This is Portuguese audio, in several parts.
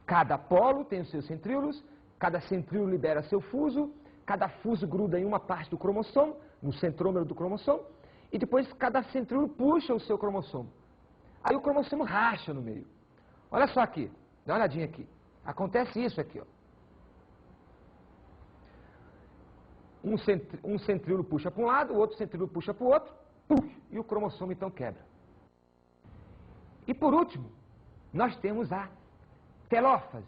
Cada polo tem os seus centríolos, cada centríolo libera seu fuso, cada fuso gruda em uma parte do cromossomo, no centrômero do cromossomo, e depois cada centríolo puxa o seu cromossomo. Aí o cromossomo racha no meio. Olha só aqui, dá uma olhadinha aqui. Acontece isso aqui, ó. Um centríolo puxa para um lado, o outro centríolo puxa para o outro, e o cromossomo então quebra. E por último, nós temos a telófase.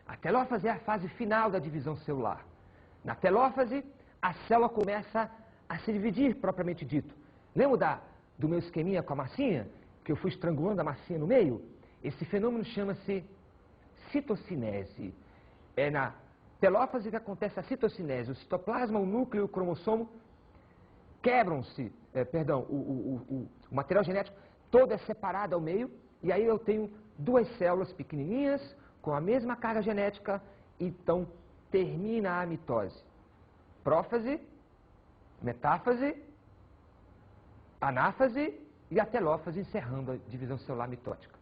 A telófase é a fase final da divisão celular. Na telófase, a célula começa a se dividir, propriamente dito. Lembra do meu esqueminha com a massinha? Que eu fui estrangulando a massinha no meio? Esse fenômeno chama-se citocinese. É na telófase que acontece a citocinese. O citoplasma, o núcleo e o cromossomo quebram-se, o material genético todo é separado ao meio, e aí eu tenho duas células pequenininhas com a mesma carga genética, então termina a mitose. Prófase, metáfase, anáfase e a telófase, encerrando a divisão celular mitótica.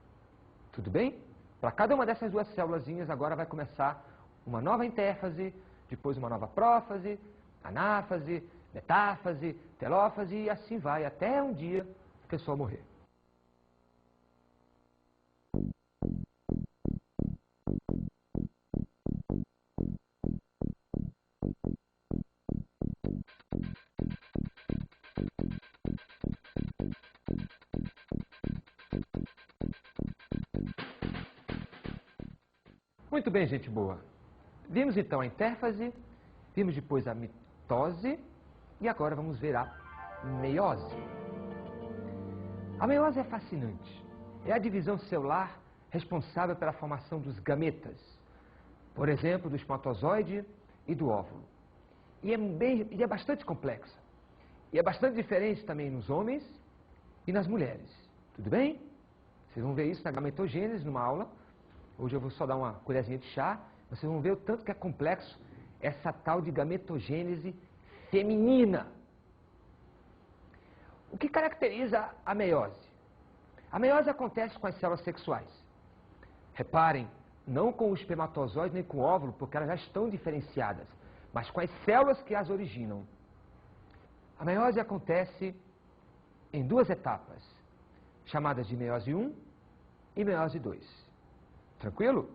Tudo bem? Para cada uma dessas duas célulazinhas agora vai começar uma nova intérfase, depois uma nova prófase, anáfase, metáfase, telófase e assim vai até um dia a pessoa morrer. Muito bem, gente boa. Vimos então a intérfase, vimos depois a mitose e agora vamos ver a meiose. A meiose é fascinante. É a divisão celular responsável pela formação dos gametas, por exemplo, do espermatozoide e do óvulo. E é bastante complexa. E é bastante diferente também nos homens e nas mulheres. Tudo bem? Vocês vão ver isso na gametogênese, numa aula. Hoje eu vou só dar uma colherzinha de chá. Vocês vão ver o tanto que é complexo essa tal de gametogênese feminina. O que caracteriza a meiose? A meiose acontece com as células sexuais. Reparem, não com o espermatozoide nem com o óvulo, porque elas já estão diferenciadas, mas com as células que as originam. A meiose acontece em duas etapas, chamadas de meiose 1 e meiose 2. Tranquilo?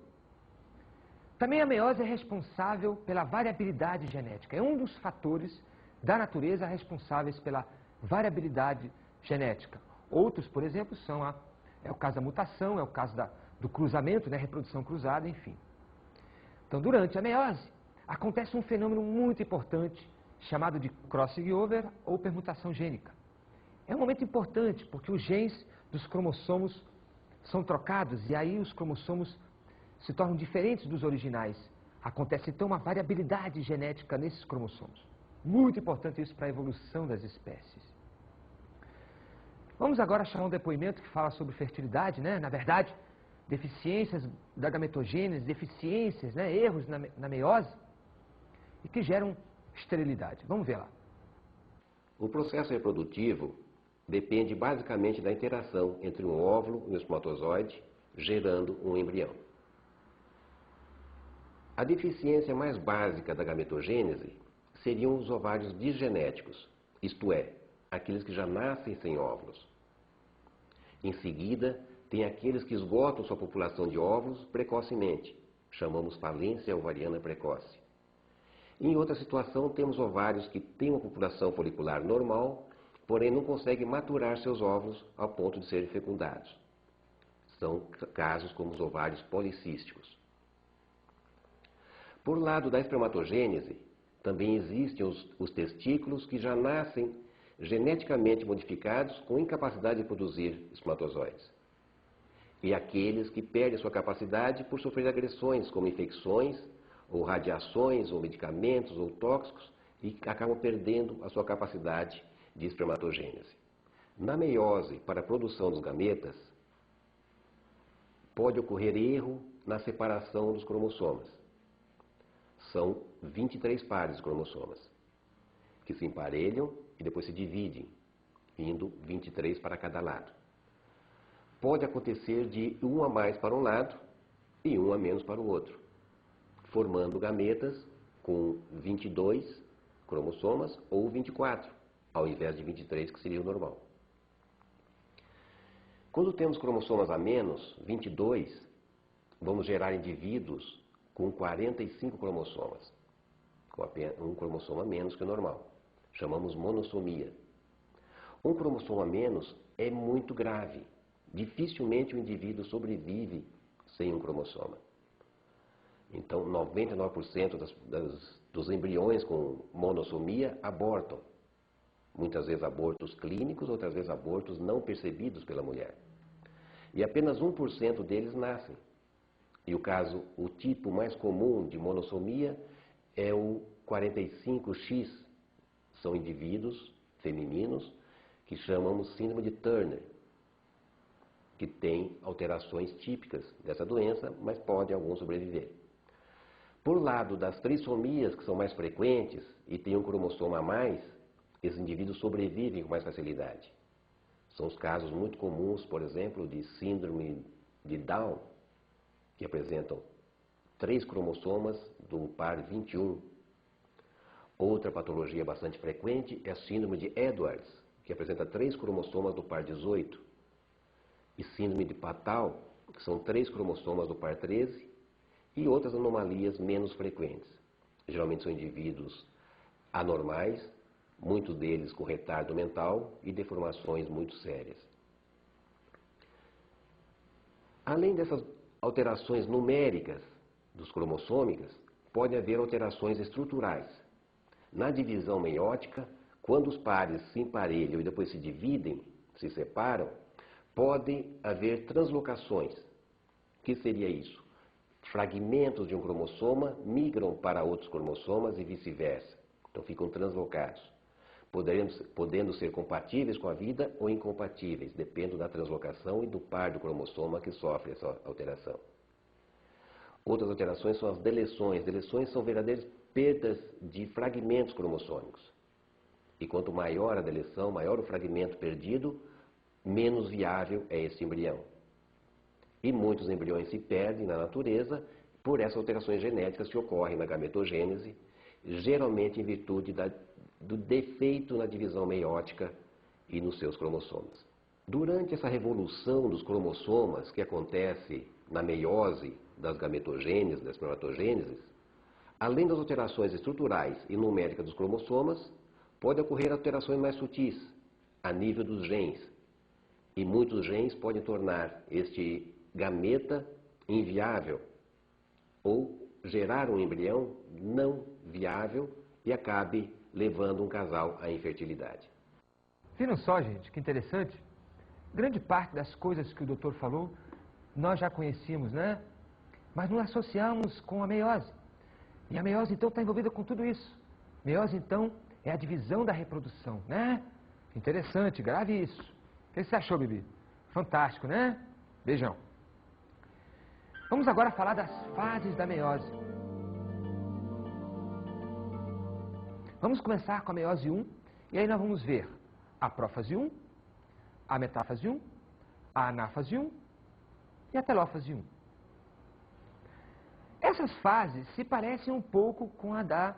Também a meiose é responsável pela variabilidade genética. É um dos fatores da natureza responsáveis pela variabilidade genética. Outros, por exemplo, é o caso da mutação, é o caso do cruzamento, né, reprodução cruzada, enfim. Então, durante a meiose, acontece um fenômeno muito importante chamado de crossing over ou permutação gênica. É um momento importante porque os genes dos cromossomos são trocados e aí os cromossomos se tornam diferentes dos originais. Acontece então uma variabilidade genética nesses cromossomos. Muito importante isso para a evolução das espécies. Vamos agora chamar um depoimento que fala sobre fertilidade, né? Na verdade, deficiências da gametogênese, deficiências, né? Erros na meiose e que geram esterilidade. Vamos ver lá. O processo reprodutivo depende basicamente da interação entre um óvulo e um espermatozoide, gerando um embrião. A deficiência mais básica da gametogênese seriam os ovários disgenéticos, isto é, aqueles que já nascem sem óvulos. Em seguida, tem aqueles que esgotam sua população de óvulos precocemente, chamamos falência ovariana precoce. Em outra situação, temos ovários que têm uma população folicular normal, porém não conseguem maturar seus óvulos ao ponto de serem fecundados. São casos como os ovários policísticos. Por lado da espermatogênese, também existem os testículos que já nascem geneticamente modificados com incapacidade de produzir espermatozoides. E aqueles que perdem sua capacidade por sofrer agressões como infecções, ou radiações, ou medicamentos, ou tóxicos, e acabam perdendo a sua capacidade de espermatogênese. Na meiose, para a produção dos gametas, pode ocorrer erro na separação dos cromossomas. São 23 pares de cromossomas, que se emparelham e depois se dividem, indo 23 para cada lado. Pode acontecer de um a mais para um lado e um a menos para o outro, formando gametas com 22 cromossomas ou 24, ao invés de 23, que seria o normal. Quando temos cromossomas a menos, 22, vamos gerar indivíduos com 45 cromossomas, com apenas um cromossomo a menos que o normal. Chamamos monossomia. Um cromossomo a menos é muito grave. Dificilmente o indivíduo sobrevive sem um cromossoma. Então, 99% dos embriões com monossomia abortam. Muitas vezes abortos clínicos, outras vezes abortos não percebidos pela mulher. E apenas 1% deles nascem. E o tipo mais comum de monossomia é o 45X. São indivíduos femininos que chamamos síndrome de Turner, que têm alterações típicas dessa doença, mas podem alguns sobreviver. Por lado das trissomias, que são mais frequentes e têm um cromossoma a mais, esses indivíduos sobrevivem com mais facilidade. São os casos muito comuns, por exemplo, de síndrome de Down, que apresentam 3 cromossomas do par 21. Outra patologia bastante frequente é a síndrome de Edwards, que apresenta 3 cromossomas do par 18. E síndrome de Patau, que são 3 cromossomas do par 13, e outras anomalias menos frequentes. Geralmente são indivíduos anormais, muitos deles com retardo mental e deformações muito sérias. Além dessas alterações numéricas dos cromossômicas, pode haver alterações estruturais. Na divisão meiótica, quando os pares se emparelham e depois se dividem, se separam, podem haver translocações. O que seria isso? Fragmentos de um cromossoma migram para outros cromossomas e vice-versa. Então ficam translocados, podendo ser compatíveis com a vida ou incompatíveis, dependendo da translocação e do par do cromossoma que sofre essa alteração. Outras alterações são as deleções. Deleções são verdadeiras perdas de fragmentos cromossômicos. E quanto maior a deleção, maior o fragmento perdido, menos viável é esse embrião. E muitos embriões se perdem na natureza por essas alterações genéticas que ocorrem na gametogênese, geralmente em virtude do defeito na divisão meiótica e nos seus cromossomos. Durante essa revolução dos cromossomas que acontece na meiose das gametogêneses, das espermatogêneses, além das alterações estruturais e numéricas dos cromossomas, pode ocorrer alterações mais sutis, a nível dos genes. E muitos genes podem tornar este gameta inviável ou gerar um embrião não viável e acabe levando um casal à infertilidade. Viram só, gente, que interessante? Grande parte das coisas que o doutor falou, nós já conhecíamos, né? Mas não associamos com a meiose. E a meiose, então, está envolvida com tudo isso. Meiose, então, é a divisão da reprodução, né? Interessante, grave isso. O que você achou, Bibi? Fantástico, né? Beijão. Vamos agora falar das fases da meiose. Vamos começar com a meiose 1, e aí nós vamos ver a prófase 1, a metáfase 1, a anáfase 1 e a telófase 1. Essas fases se parecem um pouco com a da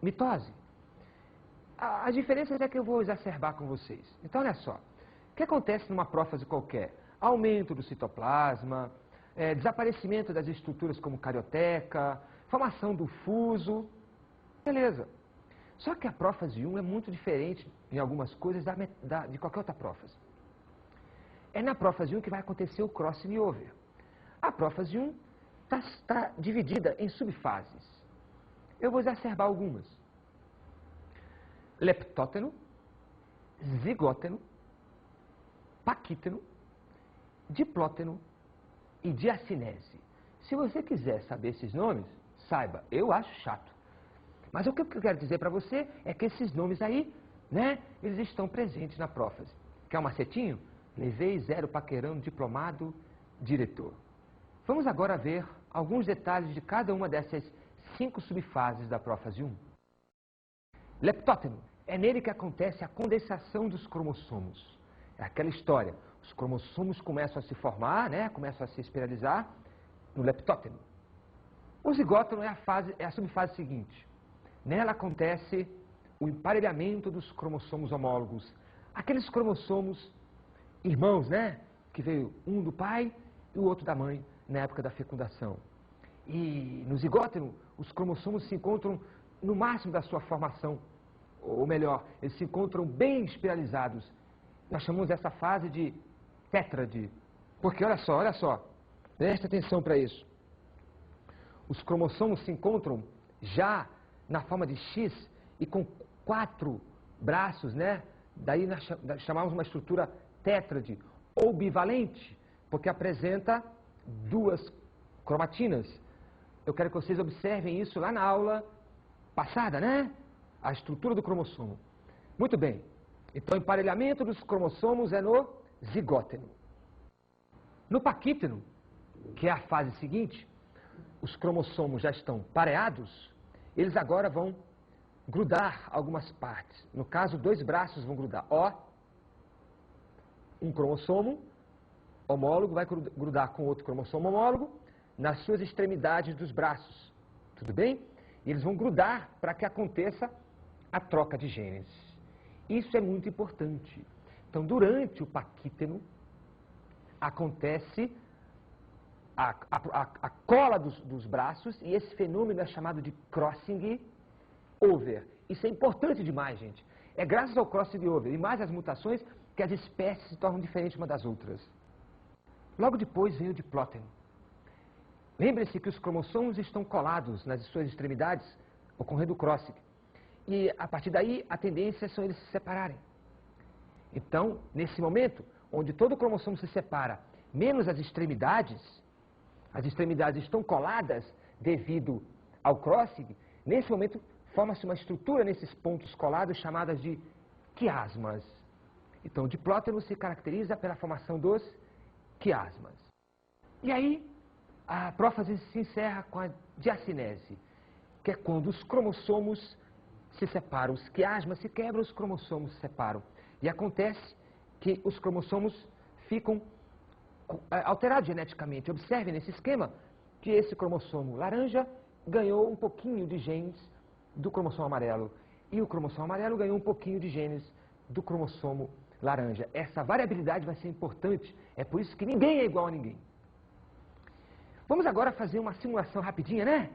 mitose. As diferenças é que eu vou exacerbar com vocês. Então, olha só. O que acontece numa prófase qualquer? Aumento do citoplasma, desaparecimento das estruturas como carioteca, formação do fuso. Beleza. Só que a prófase 1 é muito diferente em algumas coisas de qualquer outra prófase. É na prófase 1 que vai acontecer o crossing over. A prófase 1 está dividida em subfases. Eu vou exacerbar algumas. Leptóteno, zigóteno, paquíteno, diplóteno e diacinese. Se você quiser saber esses nomes, saiba, eu acho chato. Mas o que eu quero dizer para você é que esses nomes aí, né, eles estão presentes na prófase. Quer um macetinho? Levei 0 paquerão, diplomado, diretor. Vamos agora ver alguns detalhes de cada uma dessas 5 subfases da prófase 1. Leptóteno. É nele que acontece a condensação dos cromossomos. É aquela história. Os cromossomos começam a se formar, né? Começam a se espiralizar no leptóteno. O zigótono é a subfase seguinte. Nela acontece o emparelhamento dos cromossomos homólogos. Aqueles cromossomos irmãos, né? Que veio um do pai e o outro da mãe na época da fecundação. E no zigótono, os cromossomos se encontram no máximo da sua formação. Ou melhor, eles se encontram bem espiralizados. Nós chamamos essa fase de tétrade. Porque olha só, presta atenção para isso. Os cromossomos se encontram já na forma de X e com 4 braços, né? Daí nós chamamos uma estrutura tétrade ou bivalente, porque apresenta 2 cromatinas. Eu quero que vocês observem isso lá na aula passada, né? A estrutura do cromossomo. Muito bem. Então, o emparelhamento dos cromossomos é no zigóteno. No paquíteno, que é a fase seguinte, os cromossomos já estão pareados, eles agora vão grudar algumas partes. No caso, 2 braços vão grudar. Ó, um cromossomo homólogo vai grudar com outro cromossomo homólogo nas suas extremidades dos braços. Tudo bem? E eles vão grudar para que aconteça a troca de genes. Isso é muito importante. Então, durante o paquíteno, acontece a cola dos braços, e esse fenômeno é chamado de crossing over. Isso é importante demais, gente. É graças ao crossing over e mais as mutações que as espécies se tornam diferentes umas das outras. Logo depois vem o diplóteno. Lembre-se que os cromossomos estão colados nas suas extremidades, ocorrendo o crossing. E, a partir daí, a tendência são eles se separarem. Então, nesse momento, onde todo o cromossomo se separa, menos as extremidades estão coladas devido ao crossing, nesse momento, forma-se uma estrutura nesses pontos colados chamadas de quiasmas. Então, o diplóteno se caracteriza pela formação dos quiasmas. E aí, a prófase se encerra com a diacinese, que é quando os cromossomos se separam, os quiasmas se quebram, os cromossomos se separam. E acontece que os cromossomos ficam alterados geneticamente. Observe nesse esquema que esse cromossomo laranja ganhou um pouquinho de genes do cromossomo amarelo. E o cromossomo amarelo ganhou um pouquinho de genes do cromossomo laranja. Essa variabilidade vai ser importante, é por isso que ninguém é igual a ninguém. Vamos agora fazer uma simulação rapidinha, né?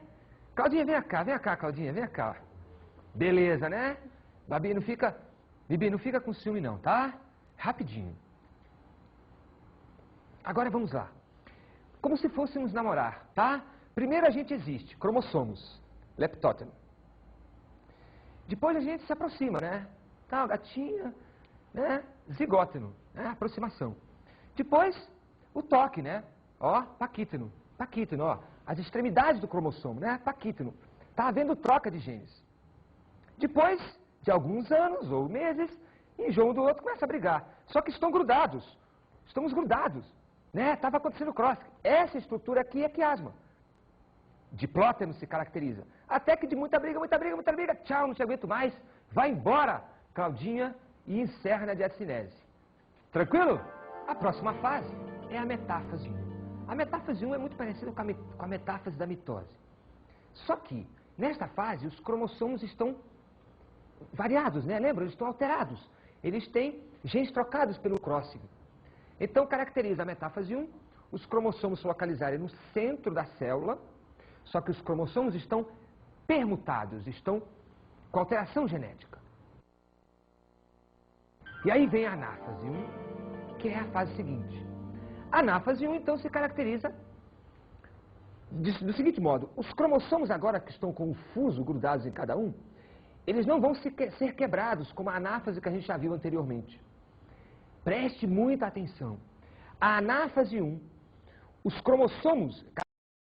Claudinha, vem cá, Claudinha, vem cá. Beleza, né? Bibi, não fica com ciúme não, tá? Rapidinho. Agora vamos lá. Como se fôssemos namorar, tá? Primeiro a gente existe, cromossomos, leptóteno. Depois a gente se aproxima, né? Tá, gatinha, né? Zigóteno, né? Aproximação. Depois, o toque, né? Ó, paquíteno, ó. As extremidades do cromossomo, né? Paquíteno. Tá havendo troca de genes. Depois de alguns anos ou meses, enjoam um do outro, começa a brigar. Só que estão grudados. Estamos grudados. Né? Estava acontecendo crossing. Essa estrutura aqui é quiasma. Diplóteno se caracteriza. Até que de muita briga, tchau, não te aguento mais. Vai embora, Claudinha, e encerra na diacinese. Tranquilo? A próxima fase é a metáfase 1. A metáfase 1 é muito parecida com a metáfase da mitose. Só que, nesta fase, os cromossomos estão variados, né? Lembra? Eles estão alterados. Eles têm genes trocados pelo crossing. Então, caracteriza a metáfase 1, os cromossomos se localizarem no centro da célula, só que os cromossomos estão permutados, estão com alteração genética. E aí vem a anáfase 1, que é a fase seguinte. A anáfase 1, então, se caracteriza do seguinte modo: os cromossomos agora que estão com o fuso grudados em cada um, eles não vão ser quebrados como a anáfase que a gente já viu anteriormente. Preste muita atenção. A anáfase 1, os cromossomos,